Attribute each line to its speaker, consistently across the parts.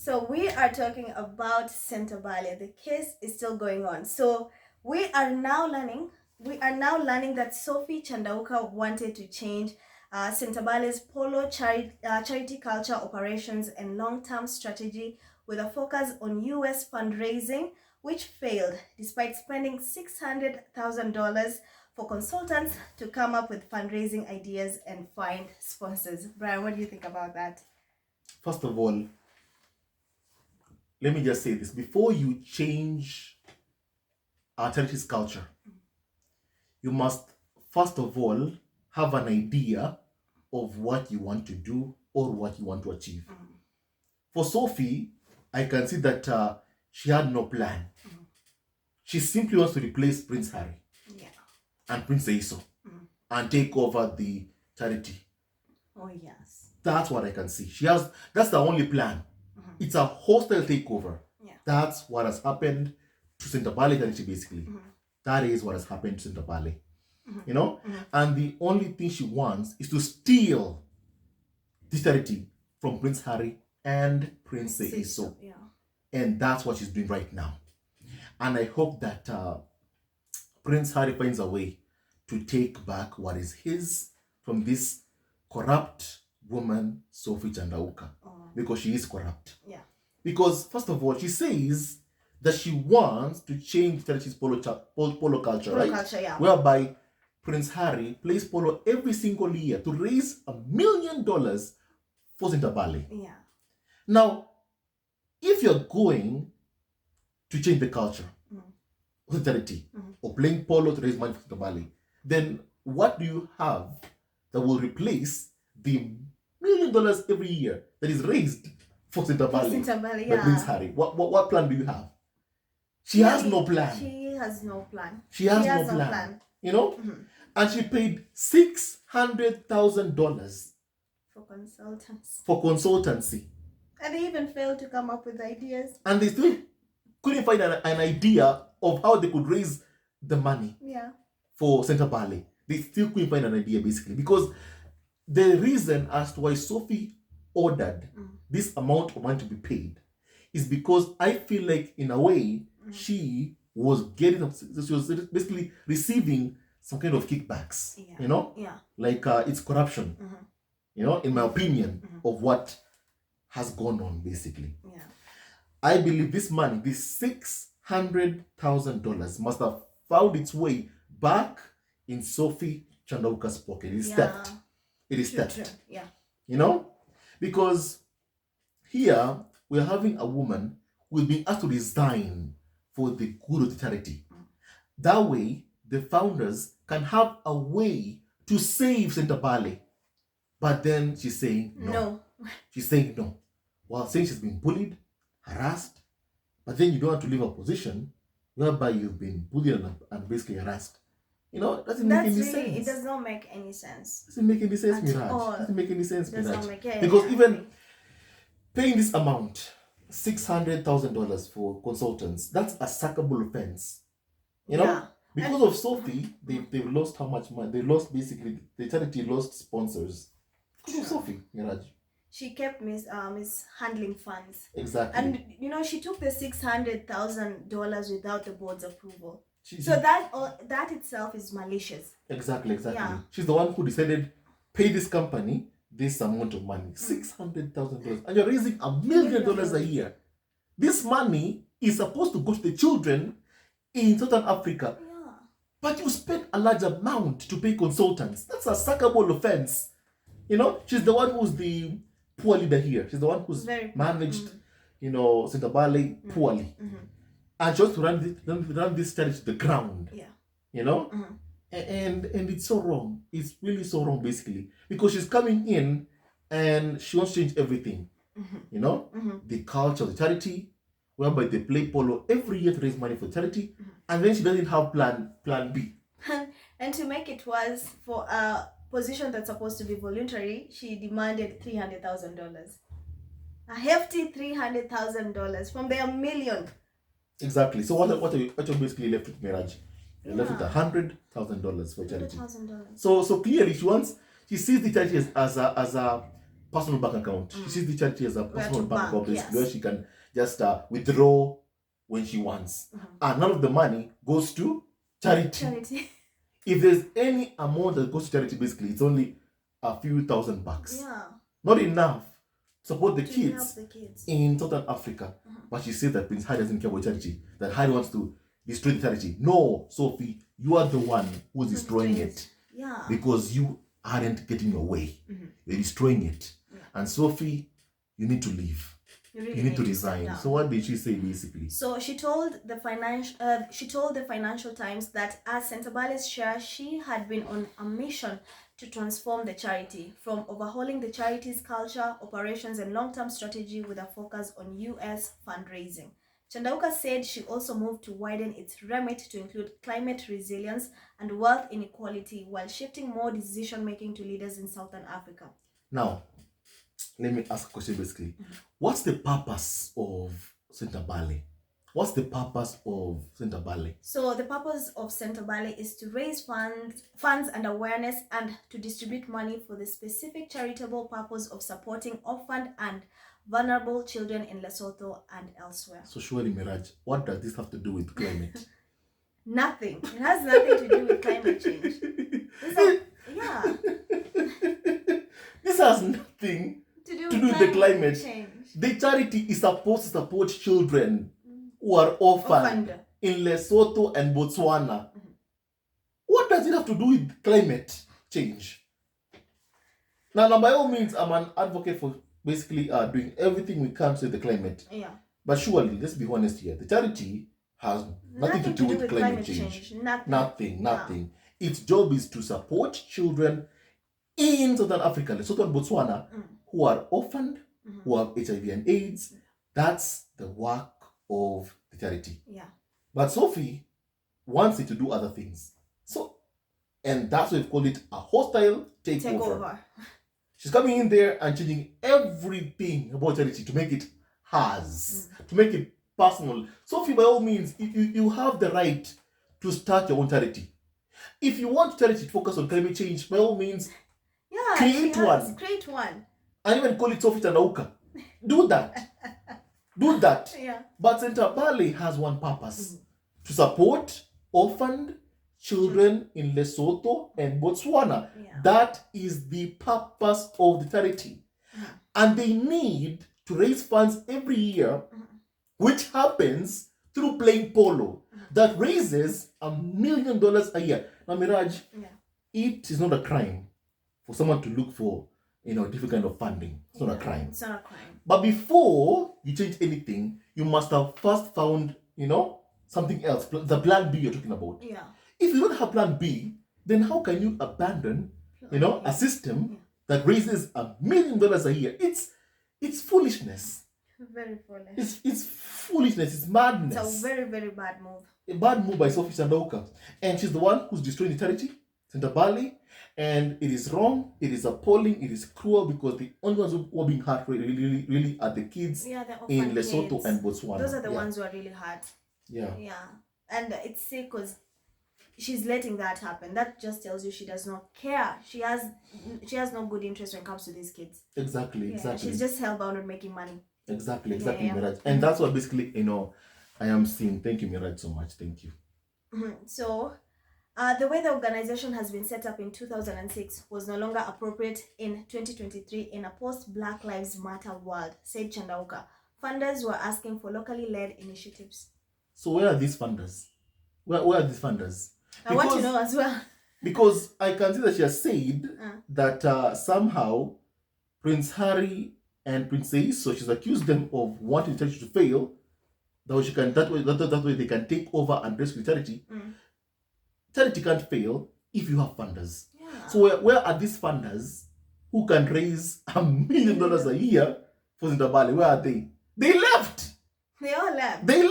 Speaker 1: So we are talking about SENTEBALE. The case is still going on. So we are now learning that Sophie Chandauka wanted to change SENTEBALE's polo charity culture operations and long-term strategy with a focus on US fundraising, which failed despite spending $600,000 for consultants to come up with fundraising ideas and find sponsors. Brian, what do you think about that?
Speaker 2: First of all, let me just say this. Before you change our charity's culture, you must first of all have an idea of what you want to do or what you want to achieve. For Sophie, I can see that she had no plan. She simply wants to replace Prince Harry and Prince Eiso and take over the charity.
Speaker 1: Oh yes.
Speaker 2: That's what I can see. That's the only plan. It's a hostile takeover.
Speaker 1: Yeah.
Speaker 2: That's what has happened to SENTEBALE charity basically. That is what has happened to SENTEBALE. You know? And the only thing she wants is to steal this charity from Prince Harry and Prince Eiso.
Speaker 1: Yeah.
Speaker 2: And that's what she's doing right now. And I hope that Prince Harry finds a way to take back what is his from this corrupt woman, Sophie Chandauka. Because she is corrupt.
Speaker 1: Yeah.
Speaker 2: Because, first of all, she says that she wants to change charity's polo culture, right?
Speaker 1: Culture, yeah.
Speaker 2: Whereby Prince Harry plays polo every single year to raise $1 million for SENTEBALE.
Speaker 1: Yeah.
Speaker 2: Now, if you're going to change the culture of the charity or playing polo to raise money for SENTEBALE, then what do you have that will replace the $1 million every year that is raised for SENTEBALE
Speaker 1: yeah.
Speaker 2: by Prince Harry? What plan do you have? She has no plan.
Speaker 1: She has no plan.
Speaker 2: She has no plan. You know? And she paid $600,000
Speaker 1: for
Speaker 2: consultancy.
Speaker 1: And they even failed to come up with ideas.
Speaker 2: And they still couldn't find an idea of how they could raise the money for SENTEBALE. They still couldn't find an idea basically. Because the reason as to why Sophie ordered this amount of money to be paid is because I feel like in a way she was basically receiving some kind of kickbacks, you know?
Speaker 1: Yeah.
Speaker 2: Like it's corruption, you know, in my opinion of what has gone on basically.
Speaker 1: Yeah.
Speaker 2: I believe this money, this $600,000 must have found its way back in Sophie Chandauka's pocket. It is theft. It is theft.
Speaker 1: Yeah.
Speaker 2: You know? Because here we're having a woman who is being asked to resign for the good of the charity. That way, the founders can have a way to save SENTEBALE. But then she's saying no. She's saying no. While saying she's been bullied, harassed, but then you don't have to leave a position whereby you've been bullied and basically harassed. You know, it doesn't make any sense.
Speaker 1: It does not make any sense.
Speaker 2: It doesn't make any sense, Miraj. It doesn't make any sense, Miraj. Because even paying this amount, $600,000 for consultants, that's a sackable offense. You know? Yeah. Because of Sophie, they've lost how much money? They lost basically, the charity lost sponsors. Because of Sophie, Miraj.
Speaker 1: She kept mishandling funds.
Speaker 2: Exactly.
Speaker 1: And, you know, she took the $600,000 without the board's approval. So that itself is malicious.
Speaker 2: Exactly. Yeah. She's the one who decided, pay this company this amount of money, $600,000. And you're raising $1 million a year. This money is supposed to go to the children in Southern Africa.
Speaker 1: Yeah.
Speaker 2: But you spent a large amount to pay consultants. That's a sackable offense. You know, she's the one who's the poor leader here. She's the one who's managed, you know, SENTEBALE poorly. And she wants to run this charity to the ground. Yeah. You know? And it's so wrong. It's really so wrong, basically. Because she's coming in and she wants to change everything. You know? The culture of the charity, whereby they play polo every year to raise money for charity. And then she doesn't have plan B.
Speaker 1: And to make it worse, for a position that's supposed to be voluntary, she demanded $300,000. A hefty $300,000 from their $1 million.
Speaker 2: Exactly. So what are you basically left with, Miraj? You're left with $100,000 for charity.
Speaker 1: $100,000.
Speaker 2: So clearly she sees the charity as a personal bank account. She sees the charity as a personal bank account,
Speaker 1: yes.
Speaker 2: where she can just withdraw when she wants. And none of the money goes to charity. If there's any amount that goes to charity, basically, it's only a few $1,000.
Speaker 1: Yeah.
Speaker 2: Not enough to support the
Speaker 1: To
Speaker 2: kids
Speaker 1: help the kids
Speaker 2: in Southern Africa. But she said that Prince Harry doesn't care about charity, that Harry wants to destroy the charity. No, Sophie, you are the one who's destroying it.
Speaker 1: Yeah.
Speaker 2: Because you aren't getting your way. You're destroying it. Yeah. And Sophie, you need to leave. You need to resign. So what did she say basically?
Speaker 1: So she told the Financial Times that as Sentebale's chair, she had been on a mission to transform the charity from overhauling the charity's culture, operations, and long-term strategy with a focus on US fundraising. Chandauka said she also moved to widen its remit to include climate resilience and wealth inequality while shifting more decision-making to leaders in Southern Africa.
Speaker 2: Now, let me ask a question basically. What's the purpose of Sentebale? What's the purpose of Sentebale?
Speaker 1: So the purpose of Sentebale is to raise funds and awareness and to distribute money for the specific charitable purpose of supporting orphaned and vulnerable children in Lesotho and elsewhere.
Speaker 2: So surely, Miraj, what does this have to do with climate?
Speaker 1: Nothing. It has nothing to do with climate change.
Speaker 2: This has nothing to do with the climate change. The charity is supposed to support children who are orphaned in Lesotho and Botswana. What does it have to do with climate change? Now, by all means, I'm an advocate for basically doing everything we can to save the climate.
Speaker 1: Yeah.
Speaker 2: But surely, let's be honest here. The charity has nothing to do with climate change. Nothing. Yeah. Its job is to support children in Southern Africa, Lesotho and Botswana, who are orphaned, who have HIV and AIDS. That's the work of the charity.
Speaker 1: Yeah.
Speaker 2: But Sophie wants it to do other things. And that's why we've called it a hostile takeover. She's coming in there and changing everything about charity to make it hers, to make it personal. Sophie, by all means, you have the right to start your own charity. If you want charity to focus on climate change, by all means, create one. And even call it Sophie Chandauka. Do that.
Speaker 1: Yeah.
Speaker 2: But Sentebale has one purpose: to support orphaned children in Lesotho and Botswana.
Speaker 1: Yeah.
Speaker 2: That is the purpose of the charity. And they need to raise funds every year, which happens through playing polo. That raises $1 million a year. Now, Miraj, it is not a crime for someone to look for different kind of funding. It's not a crime.
Speaker 1: It's not a crime.
Speaker 2: But before you change anything, you must have first found, something else. The plan B you're talking about.
Speaker 1: Yeah.
Speaker 2: If you don't have plan B, then how can you abandon, a system that raises $1 million a year? It's foolishness.
Speaker 1: Very foolish.
Speaker 2: It's foolishness. It's madness.
Speaker 1: It's a very, very bad move.
Speaker 2: A bad move by Sophie Chandauka. And she's the one who's destroying the charity, Sentebale. And it is wrong, it is appalling, it is cruel, because the only ones who are being hurt really are the kids in Lesotho
Speaker 1: kids.
Speaker 2: And Botswana.
Speaker 1: Those are the ones who are really hurt.
Speaker 2: Yeah.
Speaker 1: And it's sick because she's letting that happen. That just tells you she does not care. She has no good interest when it comes to these kids.
Speaker 2: Exactly.
Speaker 1: She's just hellbound on making money.
Speaker 2: Exactly, Miraj. And that's what basically, I am seeing. Thank you, Miraj, so much. Thank you.
Speaker 1: So, the way the organization has been set up in 2006 was no longer appropriate in 2023 in a post-Black Lives Matter world, said Chandauka. Funders were asking for locally led initiatives.
Speaker 2: So where are these funders? Where are these funders?
Speaker 1: I want to know as well.
Speaker 2: Because I can see that she has said that somehow Prince Harry and Princess, so she's accused them of wanting the charity to fail. That way they can take over and rescue charity. Charity can't fail if you have funders. Yeah. So where are these funders who can raise $1 million a year for Sentebale? Where are they? They left.
Speaker 1: They all left.
Speaker 2: They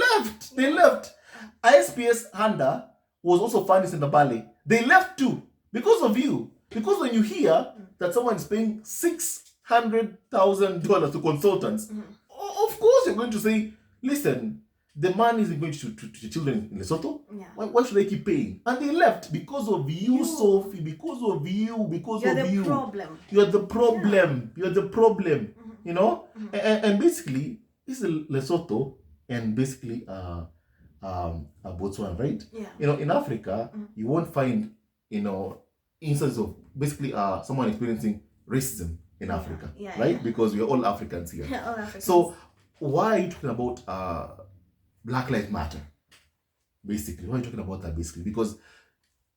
Speaker 2: left. ISPS Handa was also funding Sentebale. They left too because of you. Because when you hear that someone is paying $600,000 to consultants, of course you're going to say, listen, the money isn't going to children in Lesotho.
Speaker 1: Yeah.
Speaker 2: Why should I keep paying? And they left because of you, Sophie. Because of you. Because
Speaker 1: You're
Speaker 2: of you.
Speaker 1: Problem.
Speaker 2: You're the problem. Yeah. You're the problem. You know. And basically, this is Lesotho and basically Botswana, right?
Speaker 1: Yeah.
Speaker 2: You know, in Africa, you won't find instances of basically someone experiencing racism in Africa, right? Because we're all Africans here.
Speaker 1: All Africans.
Speaker 2: So why are you talking about Black Lives Matter? Basically, why are you talking about that? Basically, because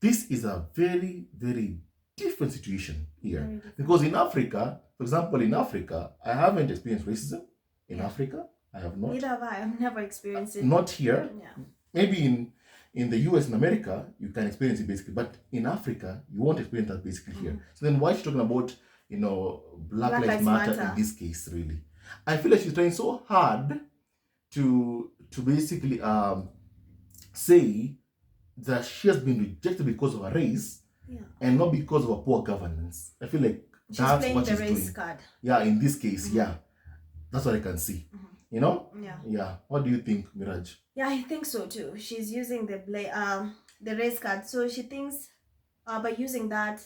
Speaker 2: this is a very, very different situation here. Because in Africa, for example, in Africa, I haven't experienced racism in Africa. I have not.
Speaker 1: Neither have I. I've never experienced it.
Speaker 2: Not here.
Speaker 1: Yeah.
Speaker 2: Maybe in the US and America, you can experience it basically, but in Africa, you won't experience that basically here. So then why is she talking about, Black Lives Matter in this case, really? I feel like she's trying so hard to basically say that she has been rejected because of her race and not because of her poor governance. I feel like that's what she's doing. Card. Yeah, in this case, that's what I can see. You know? Yeah. What do you think, Miraj?
Speaker 1: Yeah, I think so too. She's using the race card. So she thinks by using that,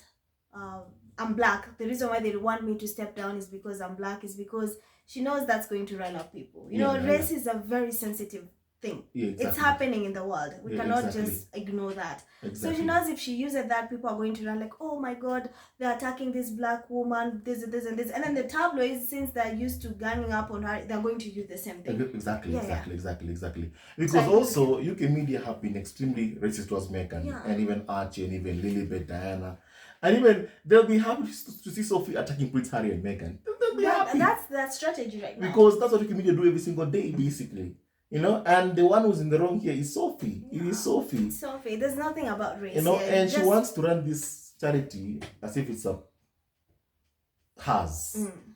Speaker 1: I'm black. The reason why they want me to step down is because I'm black, is because she knows that's going to rile up people. Race is a very sensitive thing. Yeah, exactly. It's happening in the world. We cannot just ignore that. Exactly. So she knows if she uses that, people are going to run like, oh my God, they're attacking this black woman, this and this. And then the tabloids, since they're used to ganging up on her, they're going to use the same thing.
Speaker 2: Exactly. Because also, UK media have been extremely racist towards Meghan and even Archie and even Lilibet, Diana. And even they'll be happy to see Sophie attacking Prince Harry and Meghan. They'll be happy.
Speaker 1: That's that strategy right now.
Speaker 2: Because that's what UK media do every single day, basically. And the one who's in the wrong here is Sophie. It is Sophie.
Speaker 1: It's Sophie. There's nothing about race.
Speaker 2: And she wants to run this charity as if it's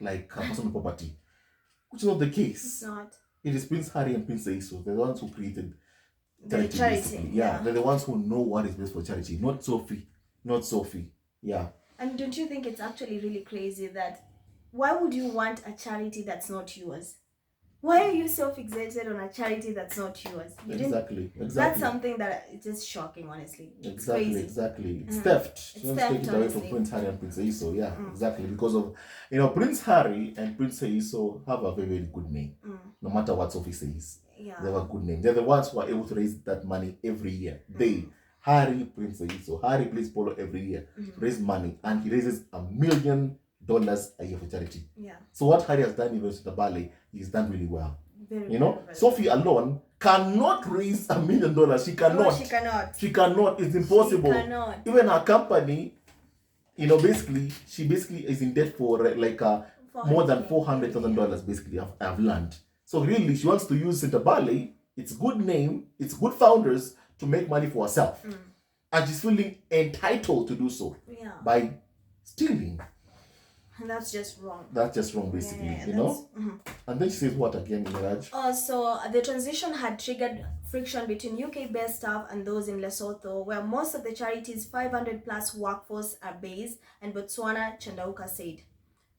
Speaker 2: like her personal property, which is not the case.
Speaker 1: It's not.
Speaker 2: It is Prince Harry and Prince Eiso. They're the ones who created charity.
Speaker 1: Charity.
Speaker 2: Yeah, they're the ones who know what is best for charity. Not Sophie. Yeah.
Speaker 1: And don't you think it's actually really crazy that why would you want a charity that's not yours? Why are you so fixated on a charity that's not yours?
Speaker 2: Exactly.
Speaker 1: That's something that is just shocking, honestly. It's crazy.
Speaker 2: Exactly. It's theft. She wants to take it away from Prince Harry and Prince Eiso. Yeah, exactly. Because of, Prince Harry and Prince Eiso have a very, very good name. No matter what Sophie says. Yeah. They have a good name. They're the ones who are able to raise that money every year. Harry, Prince Eiso. Harry plays polo every year to raise money. And he raises $1 million a year for charity. Yeah. So what Harry has done even with the ballet, he's done really well. Very Sophie alone cannot raise $1 million. She cannot.
Speaker 1: No, she cannot.
Speaker 2: She cannot. It's impossible.
Speaker 1: She cannot.
Speaker 2: Even her company, she basically is in debt for like more than $400,000 basically. I've learned. So really, she wants to use SENTEBALE. It's good name. It's good founders to make money for herself, and she's feeling entitled to do so by stealing.
Speaker 1: And that's just wrong.
Speaker 2: That's just wrong, basically, And then she says what again, Miraj?
Speaker 1: So the transition had triggered friction between UK-based staff and those in Lesotho, where most of the charity's 500-plus workforce are based, and Botswana, Chandauka said.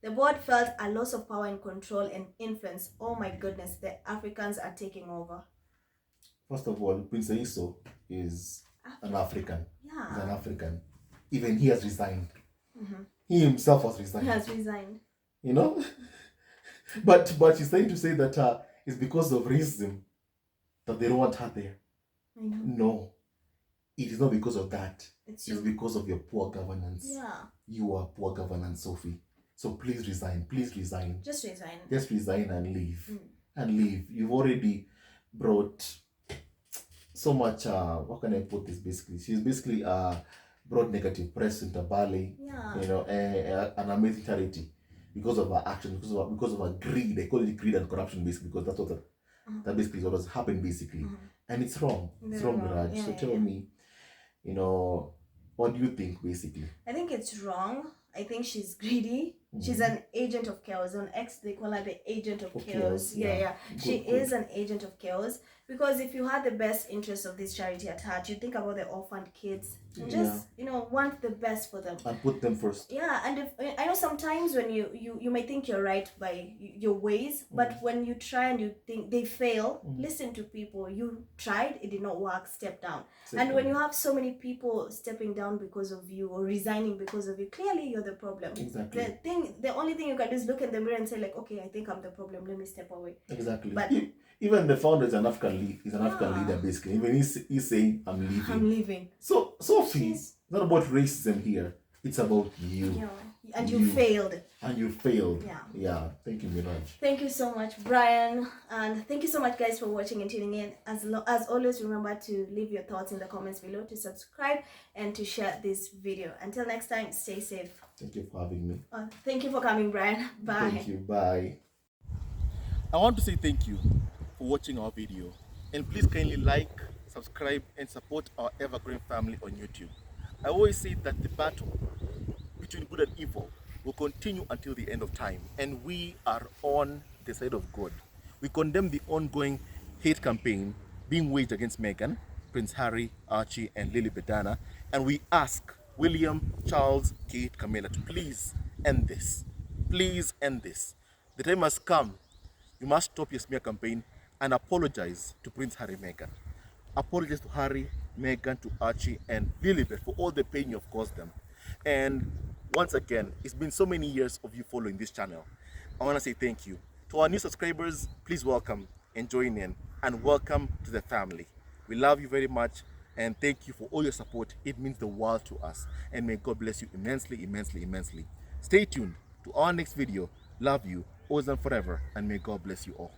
Speaker 1: The board felt a loss of power and control and influence. Oh my goodness, the Africans are taking over.
Speaker 2: First of all, Prince Eiso is an African.
Speaker 1: Yeah.
Speaker 2: He's an African. Even he has resigned. He himself has resigned.
Speaker 1: He has resigned.
Speaker 2: But she's trying to say that it's because of racism that they don't want her there.
Speaker 1: I know.
Speaker 2: No. It is not because of that. It's because of your poor governance.
Speaker 1: Yeah.
Speaker 2: You are poor governance, Sophie. So please resign. Please resign.
Speaker 1: Just resign.
Speaker 2: Just resign and leave. And leave. You've already brought so much, how can I put this basically? She's basically brought negative press into Bali, an amazing charity because of her action, because of her greed. They call it greed and corruption basically, because that's what that basically is what has happened basically. And it's wrong. It's wrong, Miraj. So tell me, what do you think basically?
Speaker 1: I think it's wrong. I think she's greedy. She's an agent of chaos. On X, they call her the agent of chaos. Yeah. She is an agent of chaos, because if you had the best interest of this charity at heart, you think about the orphaned kids and just want the best for them
Speaker 2: and put them first.
Speaker 1: Yeah. And if I know sometimes when you may think you're right by your ways, but when you try and you think they fail, listen to people. You tried, it did not work, step down. And when you have so many people stepping down because of you or resigning because of you, clearly you're the problem.
Speaker 2: Exactly.
Speaker 1: The only thing you can do is look in the mirror and say, like, okay, I think I'm the problem, let me step away.
Speaker 2: Exactly.
Speaker 1: But
Speaker 2: even the founder is an African leader, basically. Even he's saying, I'm leaving. So Sophie, it's not about racism here, it's about you.
Speaker 1: Yeah. And you failed.
Speaker 2: Yeah. Thank you very much.
Speaker 1: Thank you so much, Brian. And thank you so much, guys, for watching and tuning in. As always, remember to leave your thoughts in the comments below, to subscribe, and to share this video. Until next time, stay safe.
Speaker 2: Thank you for having me.
Speaker 1: Thank you for coming, Brian. Bye.
Speaker 2: Thank you. Bye. I want to say thank you for watching our video. And please kindly like, subscribe, and support our evergreen family on YouTube. I always say that the battle between good and evil will continue until the end of time, and we are on the side of God. We condemn the ongoing hate campaign being waged against Meghan, Prince Harry, Archie, and Lily Bedana, and we ask William, Charles, Kate, Camilla to please end this. Please end this. The time has come. You must stop your smear campaign and apologize to Prince Harry, Meghan. Apologize to Harry, Meghan, to Archie, and Lilibet for all the pain you have caused them. And once again, it's been so many years of you following this channel. I want to say thank you. To our new subscribers, please welcome and join in, and welcome to the family. We love you very much, and thank you for all your support. It means the world to us, and may God bless you immensely, immensely, immensely. Stay tuned to our next video. Love you, always and forever, and may God bless you all.